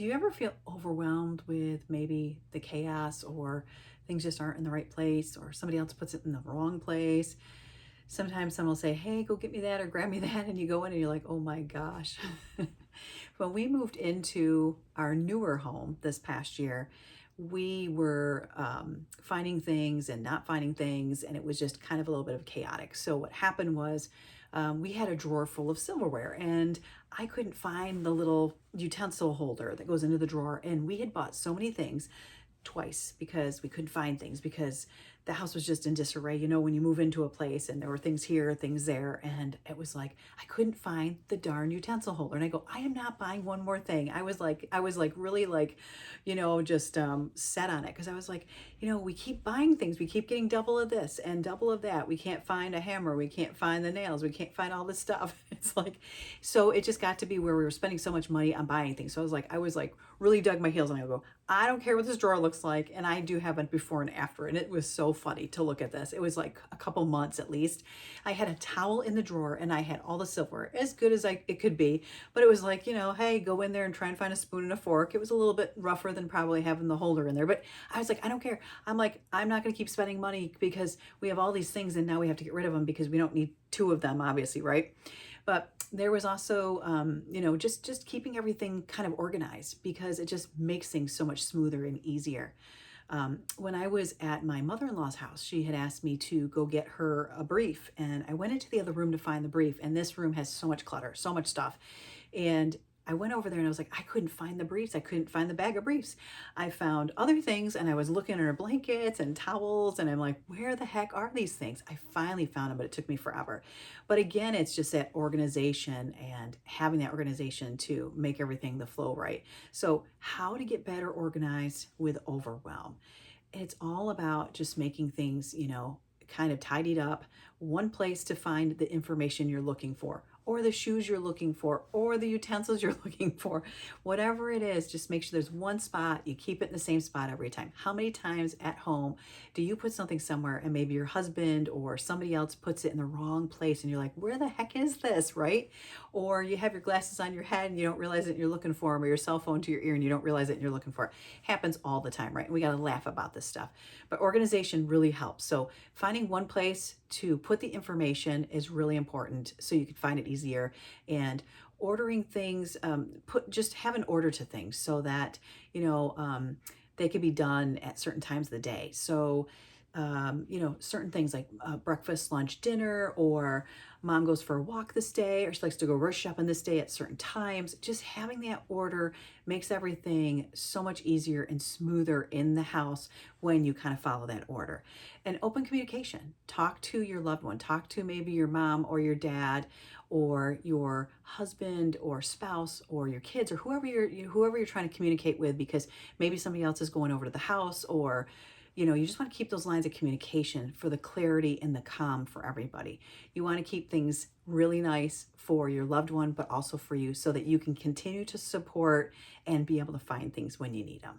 Do you ever feel overwhelmed with maybe the chaos or things just aren't in the right place or somebody else puts it in the wrong place? Sometimes someone will say, hey, go get me that or grab me that. And you go in and you're like, oh my gosh. When we moved into our newer home this past year, we were finding things and not finding things, and it was just kind of a little bit of chaotic. So what happened was we had a drawer full of silverware, and I couldn't find the little utensil holder that goes into the drawer. And we had bought so many things twice because we couldn't find things because the house was just in disarray. You know, when you move into a place and there were things here, things there, and it was like I couldn't find the darn utensil holder. And I go, I am not buying one more thing. I was like really like, just set on it because I was like, we keep buying things. We keep getting double of this and double of that. We can't find a hammer. We can't find the nails. We can't find all this stuff. It's like, so it just got to be where we were spending so much money on buying things. So I was like really dug my heels and I go, I don't care what this drawer looks like. And I do have a before and after. And it was so funny to look at this. It was like a couple months at least. I had a towel in the drawer and I had all the silverware as good as it could be. But it was like, hey, go in there and try and find a spoon and a fork. It was a little bit rougher than probably having the holder in there. But I was like, I don't care. I'm like, I'm not going to keep spending money because we have all these things and now we have to get rid of them because we don't need two of them, obviously, right? But there was also, just keeping everything kind of organized because it just makes things so much smoother and easier. When I was at my mother-in-law's house, she had asked me to go get her a brief, and I went into the other room to find the brief, and this room has so much clutter, so much stuff. And I went over there and I was like, I couldn't find the briefs. I couldn't find the bag of briefs. I found other things and I was looking at her blankets and towels and I'm like, where the heck are these things? I finally found them, but it took me forever. But again, it's just that organization and having that organization to make everything the flow right. So how to get better organized with overwhelm. It's all about just making things, kind of tidied up, one place to find the information you're looking for, or the shoes you're looking for, or the utensils you're looking for. Whatever it is, just make sure there's one spot. You keep it in the same spot every time. How many times at home do you put something somewhere and maybe your husband or somebody else puts it in the wrong place and you're like, where the heck is this, right? Or you have your glasses on your head and you don't realize that you're looking for them, or your cell phone to your ear and you don't realize that you're looking for it. Happens all the time, right? We got to laugh about this stuff. But organization really helps. So finding one place to put the information is really important so you can find it easier. And ordering things, just have an order to things so that they can be done at certain times of the day. So certain things like breakfast, lunch, dinner, or mom goes for a walk this day, or she likes to go grocery shopping this day at certain times. Just having that order makes everything so much easier and smoother in the house when you kind of follow that order. And open communication. Talk to your loved one. Talk to maybe your mom or your dad or your husband or spouse or your kids or whoever you're trying to communicate with, because maybe somebody else is going over to the house, or you just want to keep those lines of communication for the clarity and the calm for everybody. You want to keep things really nice for your loved one, but also for you so that you can continue to support and be able to find things when you need them.